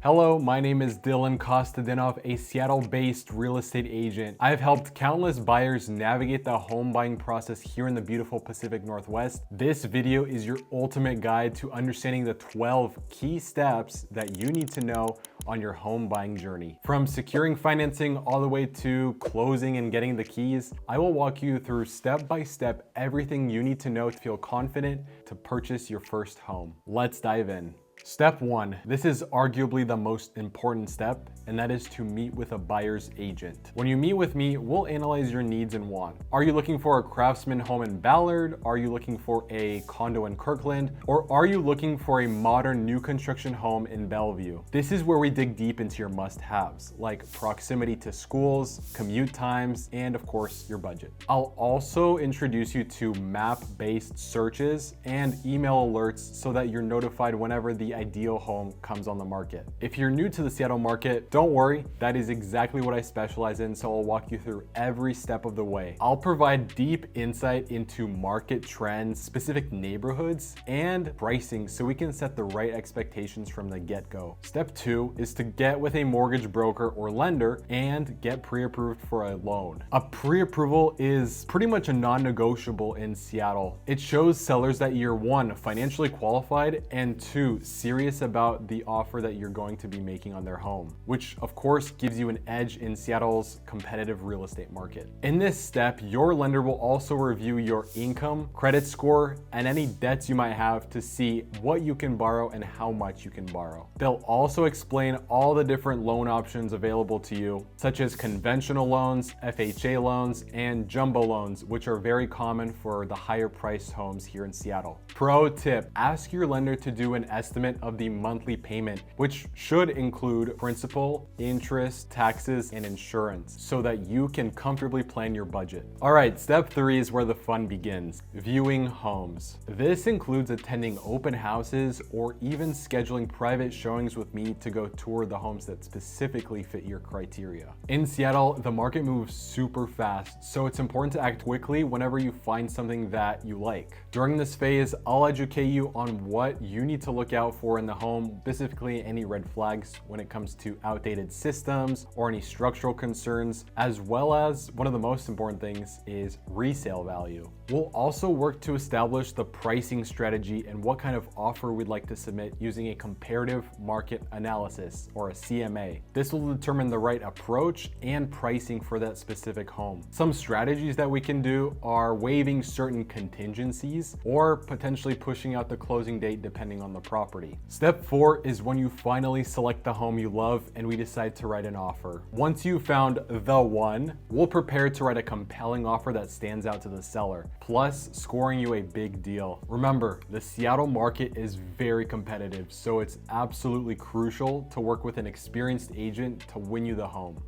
Hello, my name is Dylan Kostadinov, a Seattle-based real estate agent. I've helped countless buyers navigate the home buying process here in the beautiful Pacific Northwest. This video is your ultimate guide to understanding the 12 key steps that you need to know on your home buying journey. From securing financing all the way to closing and getting the keys, I will walk you through step by step everything you need to know to feel confident to purchase your first home. Let's dive in. Step 1. This is arguably the most important step, and that is to meet with a buyer's agent. When you meet with me, we'll analyze your needs and want. Are you looking for a craftsman home in Ballard? Are you looking for a condo in Kirkland? Or are you looking for a modern new construction home in Bellevue? This is where we dig deep into your must-haves, like proximity to schools, commute times, and of course, your budget. I'll also introduce you to map-based searches and email alerts so that you're notified whenever the ideal home comes on the market. If you're new to the Seattle market, don't worry, that is exactly what I specialize in, so I'll walk you through every step of the way. I'll provide deep insight into market trends, specific neighborhoods, and pricing so we can set the right expectations from the get-go. Step 2 is to get with a mortgage broker or lender and get pre-approved for a loan. A pre-approval is pretty much a non-negotiable in Seattle. It shows sellers that you're 1, financially qualified, and 2, serious about the offer that you're going to be making on their home, which of course gives you an edge in Seattle's competitive real estate market. In this step, your lender will also review your income, credit score, and any debts you might have to see what you can borrow and how much you can borrow. They'll also explain all the different loan options available to you, such as conventional loans, FHA loans, and jumbo loans, which are very common for the higher priced homes here in Seattle. Pro tip, ask your lender to do an estimate of the monthly payment, which should include principal, interest, taxes, and insurance, so that you can comfortably plan your budget. All right, step 3 is where the fun begins, viewing homes. This includes attending open houses or even scheduling private showings with me to go tour the homes that specifically fit your criteria. In Seattle, the market moves super fast, so it's important to act quickly whenever you find something that you like. During this phase, I'll educate you on what you need to look out for in the home, specifically any red flags when it comes to outdated systems or any structural concerns, as well as one of the most important things is resale value. We'll also work to establish the pricing strategy and what kind of offer we'd like to submit using a comparative market analysis, or a CMA. This will determine the right approach and pricing for that specific home. Some strategies that we can do are waiving certain contingencies or potentially pushing out the closing date depending on the property. Step 4 is when you finally select the home you love and we decide to write an offer. Once you've found the one, we'll prepare to write a compelling offer that stands out to the seller, plus scoring you a big deal. Remember, the Seattle market is very competitive, so it's absolutely crucial to work with an experienced agent to win you the home.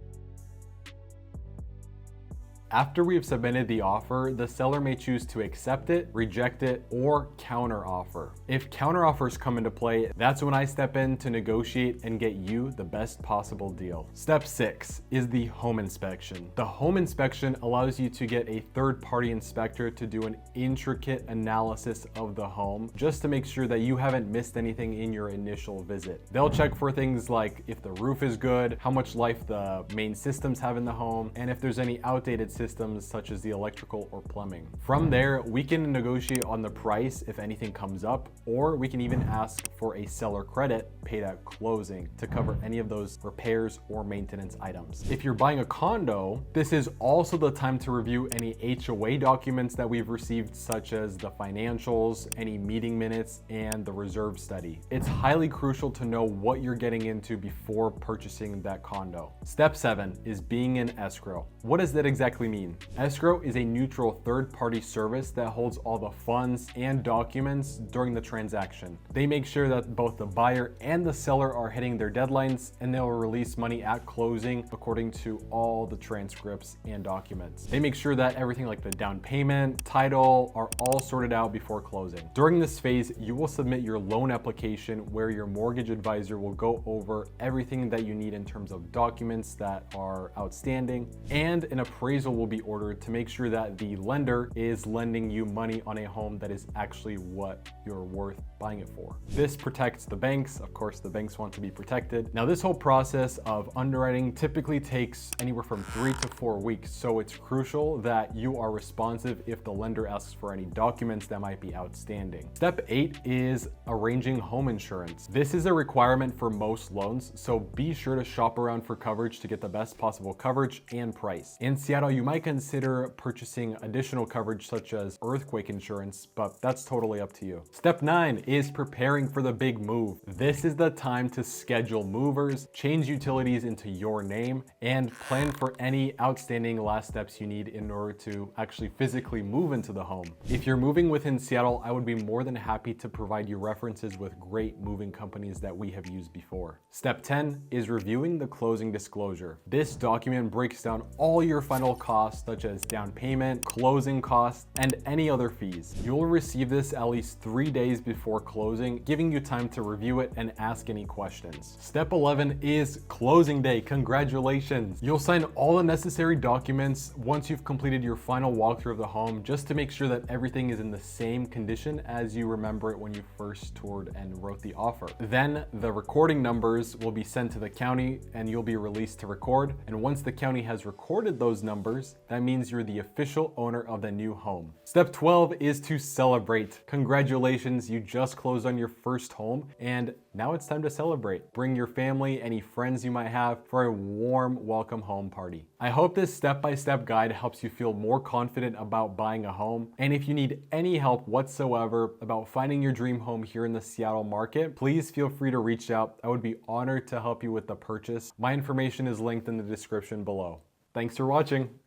After we have submitted the offer, the seller may choose to accept it, reject it, or counter offer. If counter offers come into play, that's when I step in to negotiate and get you the best possible deal. Step 6 is the home inspection. The home inspection allows you to get a third-party inspector to do an intricate analysis of the home, just to make sure that you haven't missed anything in your initial visit. They'll check for things like if the roof is good, how much life the main systems have in the home, and if there's any outdated systems such as the electrical or plumbing. From there, we can negotiate on the price if anything comes up, or we can even ask for a seller credit paid at closing to cover any of those repairs or maintenance items. If you're buying a condo, this is also the time to review any HOA documents that we've received, such as the financials, any meeting minutes, and the reserve study. It's highly crucial to know what you're getting into before purchasing that condo. Step 7 is being in escrow. What does that exactly mean? Escrow is a neutral third-party service that holds all the funds and documents during the transaction. They make sure that both the buyer and the seller are hitting their deadlines, and they'll release money at closing according to all the transcripts and documents. They make sure that everything like the down payment, title are all sorted out before closing. During this phase, you will submit your loan application where your mortgage advisor will go over everything that you need in terms of documents that are outstanding, and an appraisal will be ordered to make sure that the lender is lending you money on a home that is actually what you're worth buying it for. This protects the banks. Of course, the banks want to be protected. Now, this whole process of underwriting typically takes anywhere from 3 to 4 weeks, so it's crucial that you are responsive if the lender asks for any documents that might be outstanding. Step 8 is arranging home insurance. This is a requirement for most loans, so be sure to shop around for coverage to get the best possible coverage and price. In Seattle, you might consider purchasing additional coverage such as earthquake insurance, but that's totally up to you. Step 9 is preparing for the big move. This is the time to schedule movers, change utilities into your name, and plan for any outstanding last steps you need in order to actually physically move into the home. If you're moving within Seattle, I would be more than happy to provide you references with great moving companies that we have used before. Step 10 is reviewing the closing disclosure. This document breaks down all your final costs, such as down payment, closing costs, and any other fees. You'll receive this at least 3 days before closing, giving you time to review it and ask any questions. Step 11 is closing day. Congratulations! You'll sign all the necessary documents once you've completed your final walkthrough of the home, just to make sure that everything is in the same condition as you remember it when you first toured and wrote the offer. Then the recording numbers will be sent to the county and you'll be released to record. And once the county has recorded those numbers, that means you're the official owner of the new home. Step 12 is to celebrate. Congratulations, you just closed on your first home, and now it's time to celebrate. Bring your family, any friends you might have, for a warm welcome home party. I hope this step-by-step guide helps you feel more confident about buying a home. And if you need any help whatsoever about finding your dream home here in the Seattle market, please feel free to reach out. I would be honored to help you with the purchase. My information is linked in the description below. Thanks for watching.